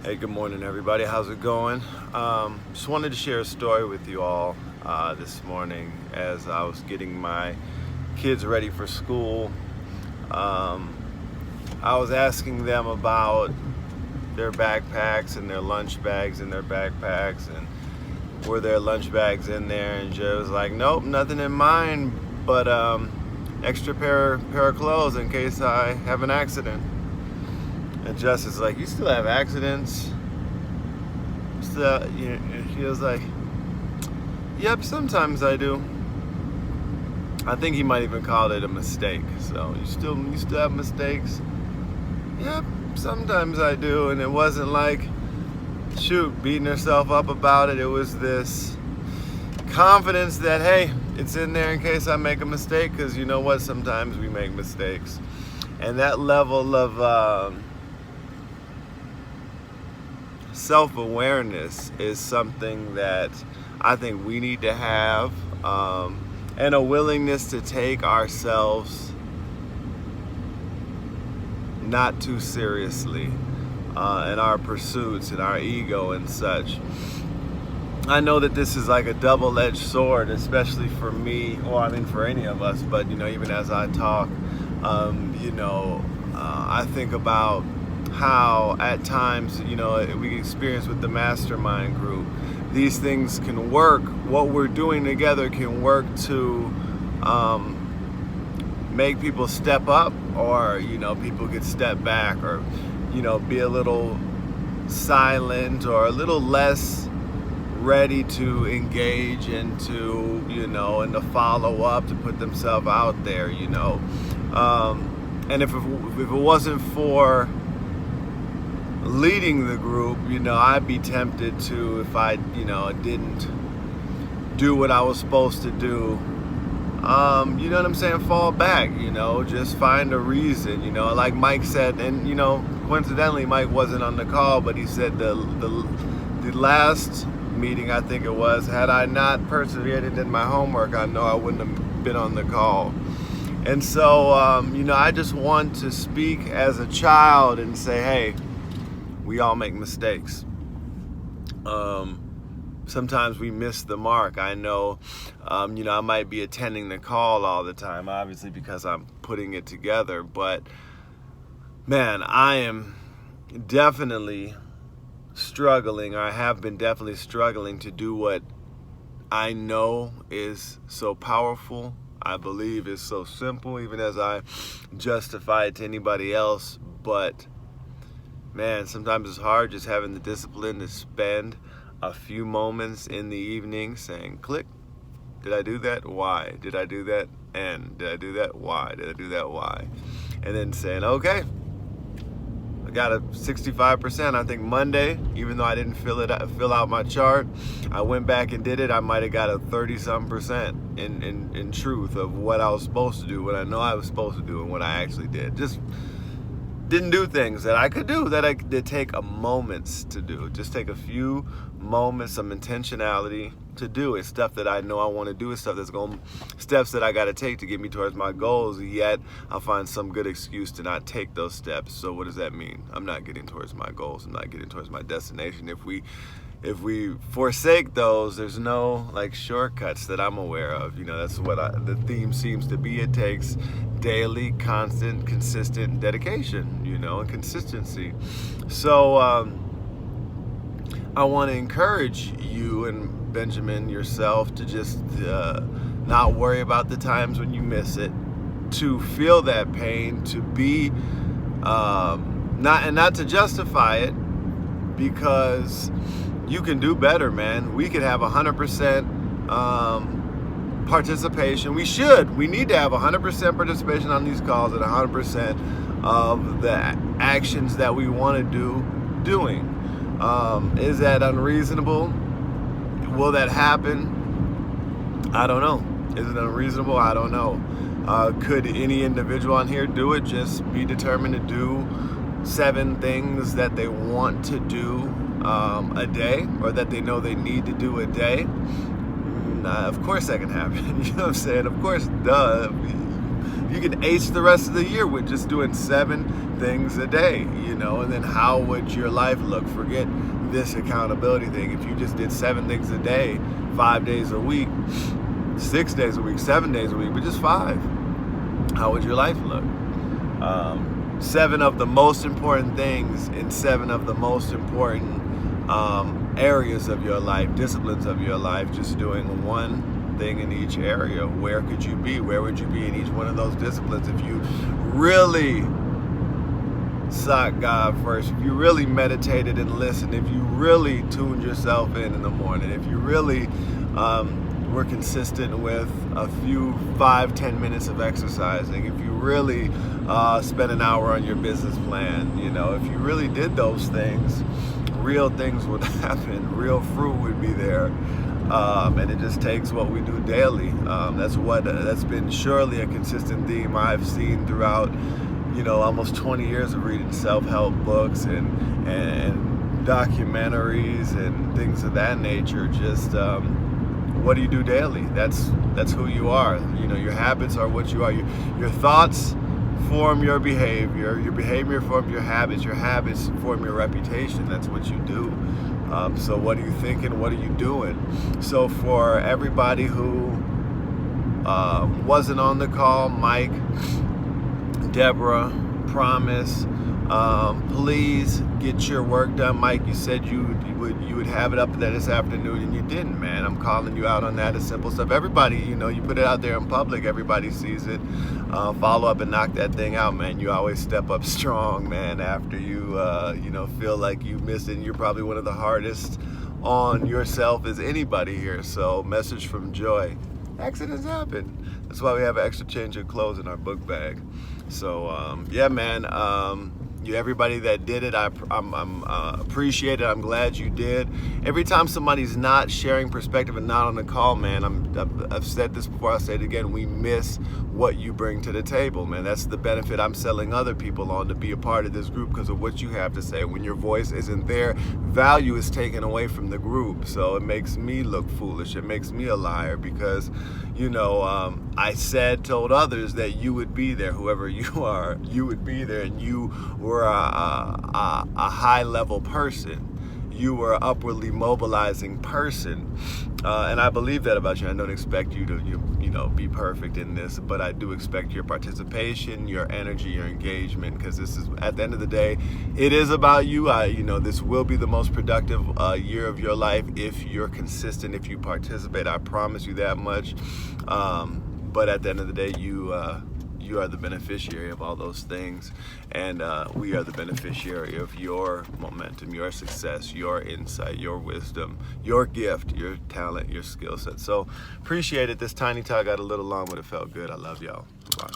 Hey, good morning, everybody. How's it going? Just wanted to share a story with you all this morning as I was getting my kids ready for school. I was asking them about their backpacks and their lunch bags in their backpacks, and were their lunch bags in there? And Joe was like, "Nope, nothing in mine, but extra pair of clothes in case I have an accident." And Justice is like, "You still have accidents?" He was like, "Yep, sometimes I do." I think he might even call it a mistake. So you still have mistakes? Yep, sometimes I do. And it wasn't like, shoot, beating herself up about it. It was this confidence that, hey, it's in there in case I make a mistake, because you know what? Sometimes we make mistakes. And that level of self-awareness is something that I think we need to have, and a willingness to take ourselves not too seriously, in our pursuits and our ego and such. I know that this is like a double-edged sword, especially for me, or I mean for any of us, but even as I talk, I think about how at times, we experience with the Mastermind group, these things can work. What we're doing together can work to make people step up, or people could step back, or be a little silent, or a little less ready to engage into and to follow up, to put themselves out there, and if it wasn't for leading the group, I'd be tempted to, if I didn't do what I was supposed to do, you know what I'm saying, fall back, just find a reason, like Mike said. And coincidentally, Mike wasn't on the call, but he said the last meeting, I think it was, had I not persevered and did my homework, I know I wouldn't have been on the call. And so I just want to speak as a child and say, hey, we all make mistakes. Sometimes we miss the mark. I know, I might be attending the call all the time, obviously, because I'm putting it together. But, man, I am definitely struggling, or I have been definitely struggling to do what I know is so powerful. I believe is so simple, even as I justify it to anybody else. But man, sometimes it's hard just having the discipline to spend a few moments in the evening saying, click, did I do that? Why? Did I do that? And did I do that? Why? Did I do that? Why? And then saying, okay, I got a 65%. I think Monday, even though I didn't fill out my chart, I went back and did it. I might have got a 30-some% in truth of what I was supposed to do, what I know I was supposed to do, and what I actually did. Just didn't do things that I could do, that I did take a moments to do. Just take a few moments, some intentionality to do. It's stuff that I know I want to do. It's stuff steps that I got to take to get me towards my goals. Yet I'll find some good excuse to not take those steps. So what does that mean? I'm not getting towards my goals. I'm not getting towards my destination. If we forsake those, there's no shortcuts that I'm aware of. That's what the theme seems to be. It takes daily, constant, consistent dedication, and consistency. So I want to encourage you and Benjamin yourself to just not worry about the times when you miss it, to feel that pain, to be not to justify it, because you can do better, man. We could have 100% participation. We need to have 100% participation on these calls, and 100% of the actions that we want to doing. Is that unreasonable? Will that happen? I don't know. Is it unreasonable? I don't know. Could any individual on here do it? Just be determined to do 7 things that they want to do a day, or that they know they need to do a day? Of course that can happen. You know what I'm saying? Of course, duh. You can ace the rest of the year with just doing 7 things a day, you know. And then how would your life look? Forget this accountability thing. If you just did 7 things a day, 5 days a week, 6 days a week, 7 days a week, but just 5, how would your life look? 7 of the most important things in 7 of the most important areas of your life, disciplines of your life, just doing 1 thing in each area. Where could you be? Where would you be in each one of those disciplines if you really sought God first, if you really meditated and listened, if you really tuned yourself in the morning, if you really were consistent with a few 5-10 minutes of exercising, if you really spent an hour on your business plan, you know, if you really did those things, real things would happen, real fruit would be there. And it just takes what we do daily. That's been surely a consistent theme I've seen throughout, you know, almost 20 years of reading self-help books and documentaries and things of that nature. Just what do you do daily? That's who you are. You know, your habits are what you are. Your thoughts form your behavior forms your habits form your reputation. That's what you do. So what are you thinking? What are you doing? So for everybody who wasn't on the call, Mike, Deborah, Promise, please get your work done. Mike, you said you would have it up there this afternoon, and you didn't, man. I'm calling you out on that. It's simple stuff. Everybody, you know, you put it out there in public, everybody sees it. Follow up and knock that thing out, man. You always step up strong, man, after you you know, feel like you missed it. And you're probably one of the hardest on yourself as anybody here. So message from Joy. Accidents happen. That's why we have an extra change of clothes in our book bag. So yeah, man, everybody that did it, I'm appreciate it. I'm glad you did. Every time somebody's not sharing perspective and not on the call, man, I've said this before, I'll say it again, we miss what you bring to the table, man. That's the benefit I'm selling other people on, to be a part of this group because of what you have to say. When your voice isn't there, value is taken away from the group. So it makes me look foolish. It makes me a liar because, you know, I told others that you would be there, whoever you are, you would be there, and you were a high-level person. You were an upwardly mobilizing person, and I believe that about you. I don't expect you to, you know, be perfect in this, but I do expect your participation, your energy, your engagement, because this is, at the end of the day, it is about you. You know, this will be the most productive year of your life if you're consistent, if you participate. I promise you that much. But at the end of the day, you are the beneficiary of all those things, and we are the beneficiary of your momentum, your success, your insight, your wisdom, your gift, your talent, your skill set. So appreciate it. This tiny talk got a little long, but it felt good. I love y'all. Bye.